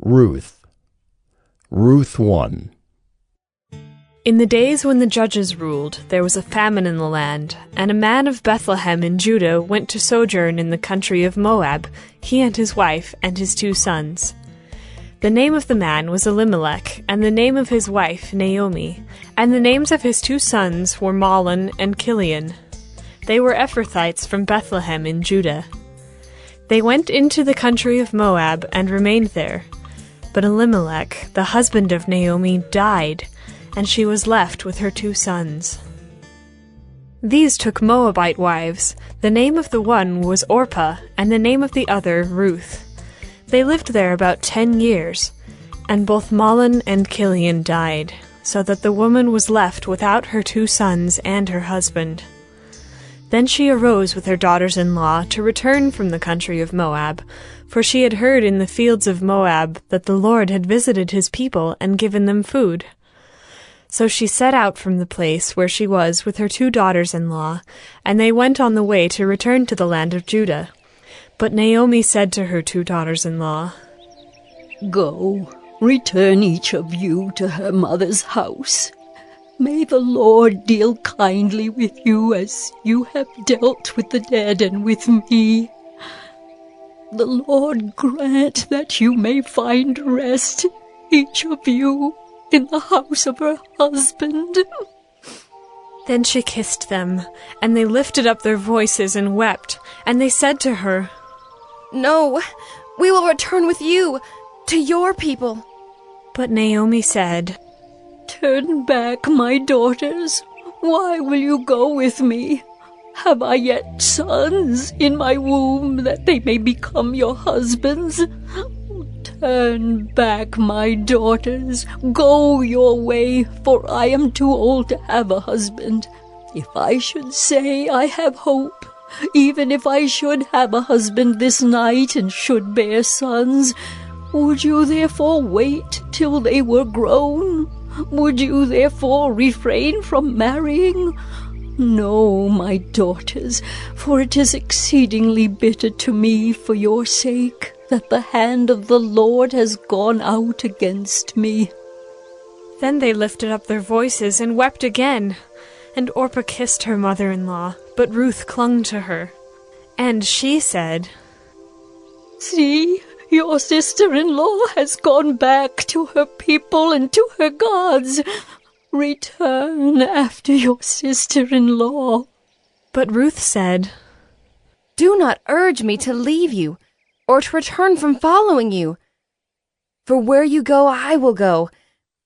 Ruth. Ruth 1. In the days when the judges ruled, there was a famine in the land, and a man of Bethlehem in Judah went to sojourn in the country of Moab, he and his wife and his 2 sons. The name of the man was Elimelech, and the name of his wife Naomi, and the names of his 2 sons were Mahlon and Chilion. They were Ephrathites from Bethlehem in Judah. They went into the country of Moab and remained there. But Elimelech, the husband of Naomi, died, and she was left with her 2 sons. These took Moabite wives. The name of the one was Orpah, and the name of the other Ruth. They lived there about 10 years, and both Mahlon and Chilion died, so that the woman was left without her 2 sons and her husband. Then she arose with her daughters-in-law to return from the country of Moab, for she had heard in the fields of Moab that the Lord had visited his people and given them food. So she set out from the place where she was with her 2 daughters-in-law, and they went on the way to return to the land of Judah. But Naomi said to her 2 daughters-in-law, "Go, return each of you to her mother's house. May the Lord deal kindly with you as you have dealt with the dead and with me. The Lord grant that you may find rest, each of you, in the house of her husband." Then she kissed them, and they lifted up their voices and wept, and they said to her, "No, we will return with you to your people." But Naomi said, "Turn back, my daughters. Why will you go with me? Have I yet sons in my womb that they may become your husbands? Turn back, my daughters. Go your way, for I am too old to have a husband. If I should say I have hope, even if I should have a husband this night and should bear sons, would you therefore wait till they were grown? Would you therefore refrain from marrying? No, my daughters, for it is exceedingly bitter to me for your sake that the hand of the Lord has gone out against me." Then they lifted up their voices and wept again, and Orpah kissed her mother-in-law, but Ruth clung to her. And she said, "See, your sister-in-law has gone back to her people and to her gods. Return after your sister-in-law." But Ruth said, "Do not urge me to leave you, or to return from following you. For where you go, I will go,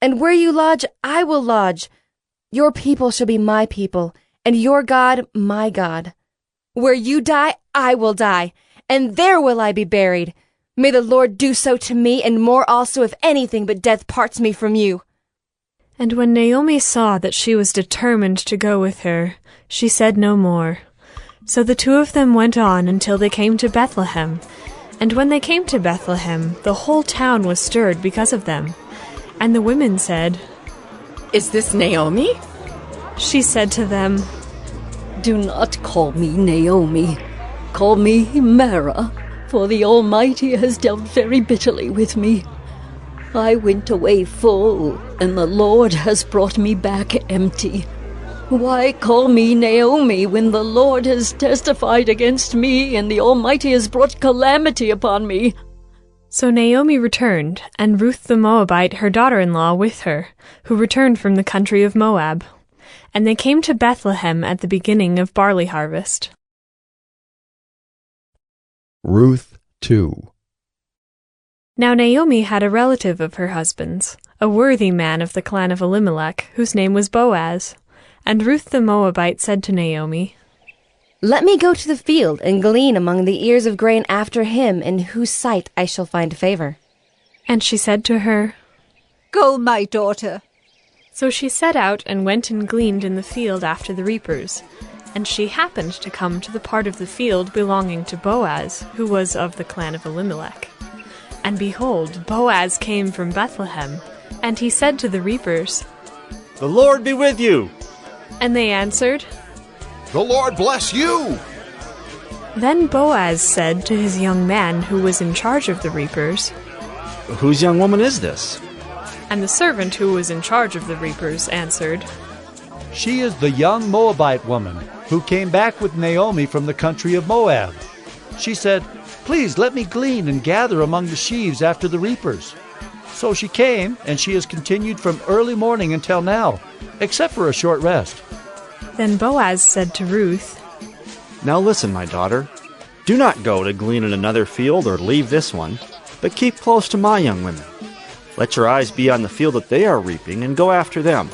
and where you lodge, I will lodge. Your people shall be my people, and your God, my God. Where you die, I will die, and there will I be buried. May the Lord do so to me, and more also, if anything but death parts me from you." And when Naomi saw that she was determined to go with her, she said no more. So the 2 of them went on until they came to Bethlehem. And when they came to Bethlehem, the whole town was stirred because of them. And the women said, "Is this Naomi?" She said to them, "Do not call me Naomi. Call me Mara, for the Almighty has dealt very bitterly with me. I went away full, and the Lord has brought me back empty. Why call me Naomi when the Lord has testified against me, and the Almighty has brought calamity upon me?" So Naomi returned, and Ruth the Moabite, her daughter-in-law, with her, who returned from the country of Moab. And they came to Bethlehem at the beginning of barley harvest. Ruth 2. Now Naomi had a relative of her husband's, a worthy man of the clan of Elimelech, whose name was Boaz. And Ruth the Moabite said to Naomi, "Let me go to the field and glean among the ears of grain after him in whose sight I shall find favor." And she said to her, "Go, my daughter." So she set out and went and gleaned in the field after the reapers. And she happened to come to the part of the field belonging to Boaz, who was of the clan of Elimelech. And behold, Boaz came from Bethlehem, and he said to the reapers, "The Lord be with you." And they answered, "The Lord bless you." Then Boaz said to his young man who was in charge of the reapers, Whose young woman is this? And the servant who was in charge of the reapers answered, She is the young Moabite woman who came back with Naomi from the country of Moab. She said, Please let me glean and gather among the sheaves after the reapers. So she came, and she has continued from early morning until now, except for a short rest. Then Boaz said to Ruth, Now listen, my daughter. Do not go to glean in another field or leave this one, but keep close to my young women. Let your eyes be on the field that they are reaping, and go after them.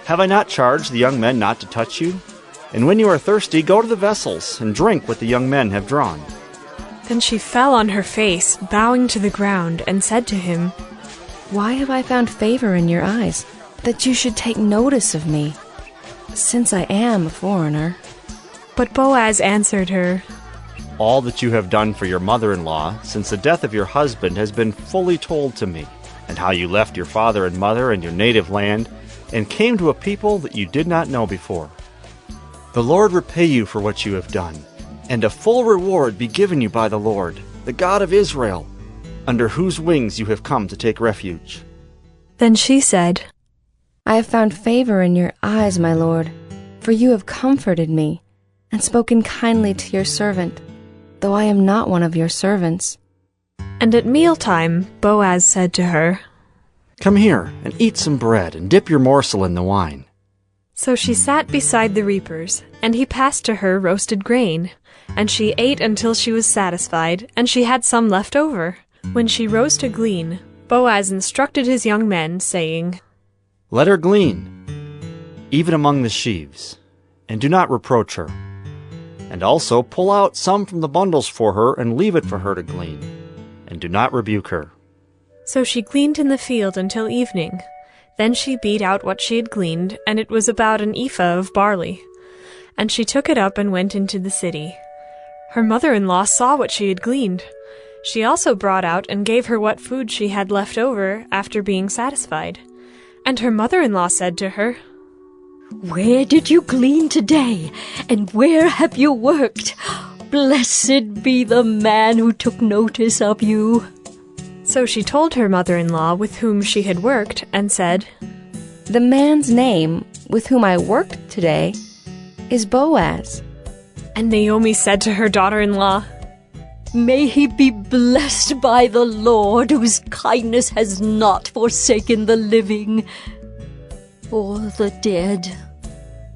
Have I not charged the young men not to touch you? And when you are thirsty, go to the vessels, and drink what the young men have drawn. Then she fell on her face, bowing to the ground, and said to him, Why have I found favor in your eyes, that you should take notice of me, since I am a foreigner? But Boaz answered her, All that you have done for your mother-in-law since the death of your husband has been fully told to me, and how you left your father and mother and your native land, and came to a people that you did not know before. The Lord repay you for what you have done, and a full reward be given you by the Lord, the God of Israel, under whose wings you have come to take refuge. Then she said, I have found favor in your eyes, my lord, for you have comforted me, and spoken kindly to your servant, though I am not one of your servants. And at mealtime Boaz said to her, Come here, and eat some bread, and dip your morsel in the wine. So she sat beside the reapers, and he passed to her roasted grain. And she ate until she was satisfied, and she had some left over. When she rose to glean, Boaz instructed his young men, saying, Let her glean, even among the sheaves, and do not reproach her. And also pull out some from the bundles for her, and leave it for her to glean, and do not rebuke her. So she gleaned in the field until evening. Then she beat out what she had gleaned, and it was about an ephah of barley. And she took it up and went into the city. Her mother-in-law saw what she had gleaned. She also brought out and gave her what food she had left over after being satisfied. And her mother-in-law said to her, Where did you glean today, and where have you worked? Blessed be the man who took notice of you. So she told her mother-in-law with whom she had worked, and said, The man's name with whom I worked today is Boaz. And Naomi said to her daughter-in-law, May he be blessed by the Lord, whose kindness has not forsaken the living or the dead.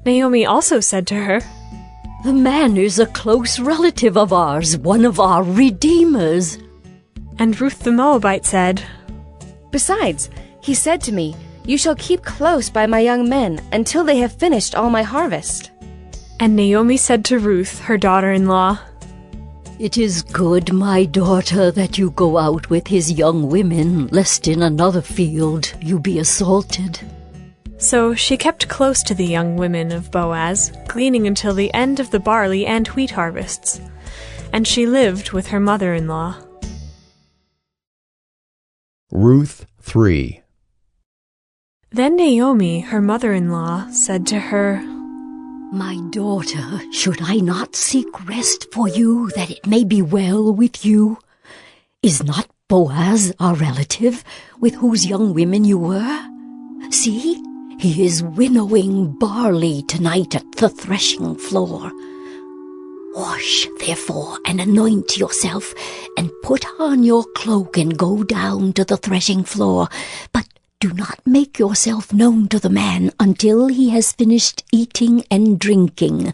Naomi also said to her, The man is a close relative of ours, one of our redeemers. And Ruth the Moabite said, Besides, he said to me, You shall keep close by my young men until they have finished all my harvest. And Naomi said to Ruth, her daughter-in-law, It is good, my daughter, that you go out with his young women, lest in another field you be assaulted. So she kept close to the young women of Boaz, gleaning until the end of the barley and wheat harvests. And she lived with her mother-in-law. Ruth 3. Then Naomi, her mother-in-law, said to her, My daughter, should I not seek rest for you, that it may be well with you? Is not Boaz our relative, with whose young women you were? See, he is winnowing barley tonight at the threshing floor. Wash, therefore, and anoint yourself, and put on your cloak and go down to the threshing floor, but do not make yourself known to the man until he has finished eating and drinking.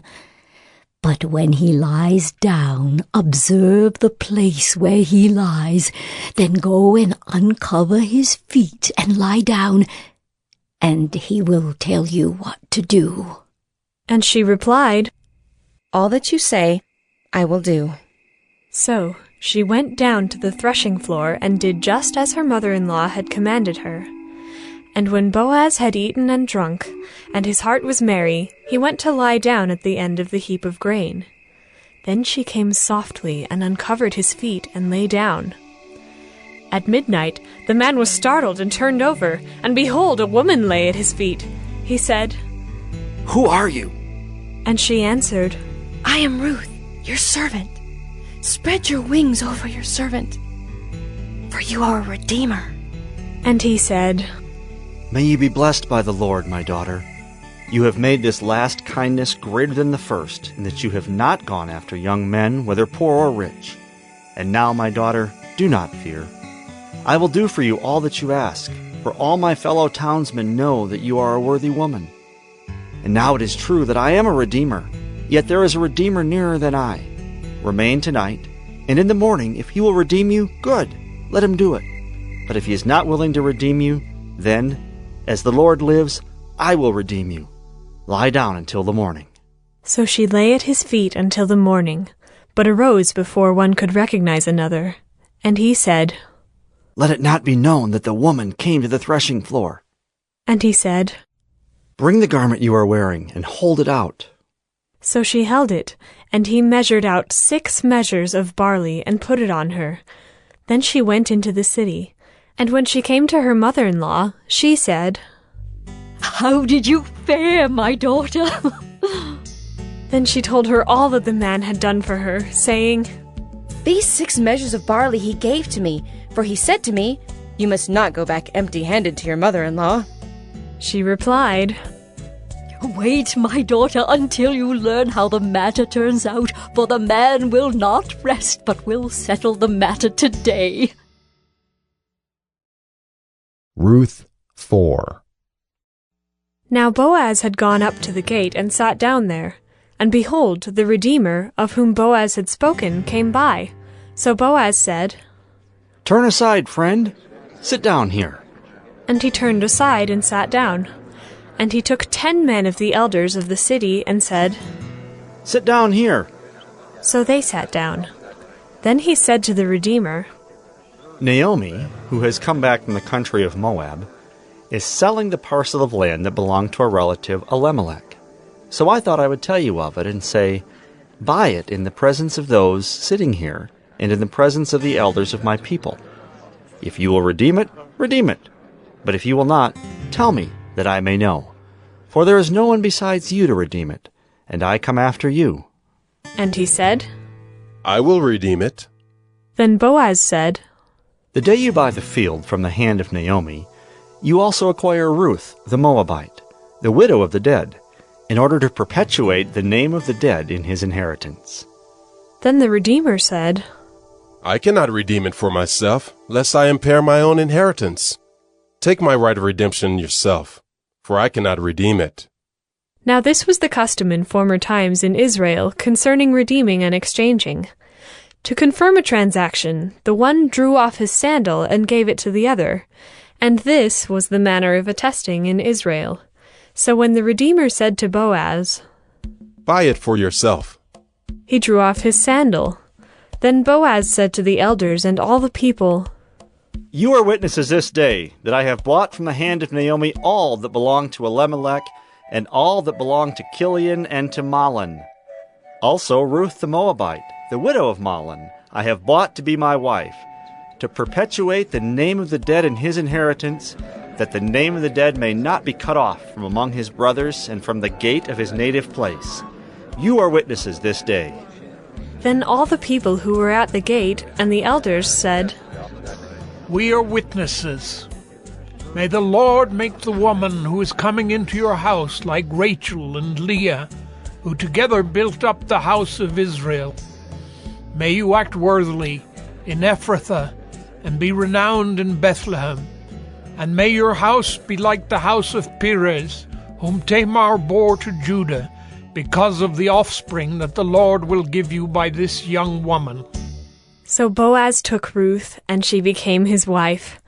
But when he lies down, observe the place where he lies, then go and uncover his feet and lie down, and he will tell you what to do. And she replied, All that you say, I will do. So she went down to the threshing floor and did just as her mother-in-law had commanded her. And when Boaz had eaten and drunk, and his heart was merry, he went to lie down at the end of the heap of grain. Then she came softly and uncovered his feet and lay down. At midnight the man was startled and turned over, and behold, a woman lay at his feet. He said, Who are you? And she answered, I am Ruth, your servant. Spread your wings over your servant. for you are a redeemer. And he said, May you be blessed by the Lord, my daughter. You have made this last kindness greater than the first, in that you have not gone after young men, whether poor or rich. And now, my daughter, do not fear. I will do for you all that you ask, for all my fellow townsmen know that you are a worthy woman. And now it is true that I am a redeemer, yet there is a redeemer nearer than I. Remain tonight, and in the morning, if he will redeem you, good, let him do it. But if he is not willing to redeem you, then, as the Lord lives, I will redeem you. Lie down until the morning. So she lay at his feet until the morning, but arose before one could recognize another. And he said, Let it not be known that the woman came to the threshing floor. And he said, Bring the garment you are wearing, and hold it out. So she held it, and he measured out 6 measures of barley and put it on her. Then she went into the city. And when she came to her mother-in-law, she said, How did you fare, my daughter? Then she told her all that the man had done for her, saying, These 6 measures of barley he gave to me, for he said to me, You must not go back empty-handed to your mother-in-law. She replied, Wait, my daughter, until you learn how the matter turns out, for the man will not rest, but will settle the matter today. Ruth 4. Now Boaz had gone up to the gate and sat down there. And behold, the Redeemer, of whom Boaz had spoken, came by. So Boaz said, Turn aside, friend. Sit down here. And he turned aside and sat down. And he took 10 men of the elders of the city and said, Sit down here. So they sat down. Then he said to the Redeemer, Naomi, who has come back from the country of Moab, is selling the parcel of land that belonged to a relative, Elimelech. So I thought I would tell you of it and say, Buy it in the presence of those sitting here and in the presence of the elders of my people. If you will redeem it, redeem it. But if you will not, tell me, that I may know. For there is no one besides you to redeem it, and I come after you. And he said, I will redeem it. Then Boaz said, The day you buy the field from the hand of Naomi, you also acquire Ruth, the Moabite, the widow of the dead, in order to perpetuate the name of the dead in his inheritance. Then the Redeemer said, I cannot redeem it for myself, lest I impair my own inheritance. Take my right of redemption yourself, for I cannot redeem it. Now this was the custom in former times in Israel concerning redeeming and exchanging. To confirm a transaction, the one drew off his sandal and gave it to the other, and this was the manner of attesting in Israel. So when the Redeemer said to Boaz, Buy it for yourself, he drew off his sandal. Then Boaz said to the elders and all the people, You are witnesses this day that I have bought from the hand of Naomi all that belonged to Elimelech, and all that belonged to Chilion and to Mahlon. Also Ruth the Moabite, the widow of Mahlon, I have bought to be my wife, to perpetuate the name of the dead in his inheritance, that the name of the dead may not be cut off from among his brothers and from the gate of his native place. You are witnesses this day. Then all the people who were at the gate and the elders said, We are witnesses. May the Lord make the woman who is coming into your house like Rachel and Leah, who together built up the house of Israel. May you act worthily in Ephrathah, and be renowned in Bethlehem. And may your house be like the house of Perez, whom Tamar bore to Judah, because of the offspring that the Lord will give you by this young woman. So Boaz took Ruth, and she became his wife.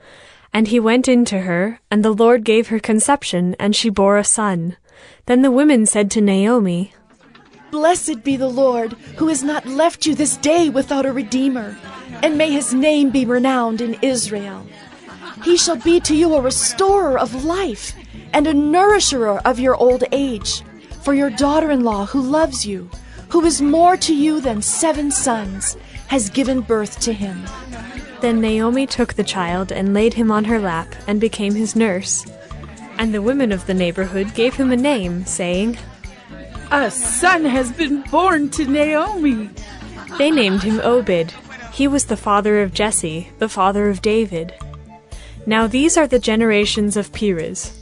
And he went in to her, and the Lord gave her conception, and she bore a son. Then the women said to Naomi, Blessed be the Lord, who has not left you this day without a redeemer, and may his name be renowned in Israel. He shall be to you a restorer of life, and a nourisher of your old age. For your daughter-in-law who loves you, who is more to you than 7 sons, has given birth to him. Then Naomi took the child and laid him on her lap, and became his nurse. And the women of the neighborhood gave him a name, saying, A son has been born to Naomi. They named him Obed. He was the father of Jesse, the father of David. Now these are the generations of Perez.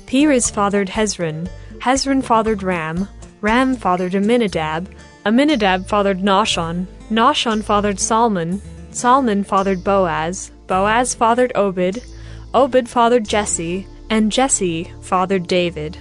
Perez fathered Hezron. Hezron fathered Ram. Ram fathered Amminadab. Amminadab fathered Nahshon. Nahshon fathered Salmon. Salmon fathered Boaz. Boaz fathered Obed. Obed fathered Jesse. And Jesse fathered David.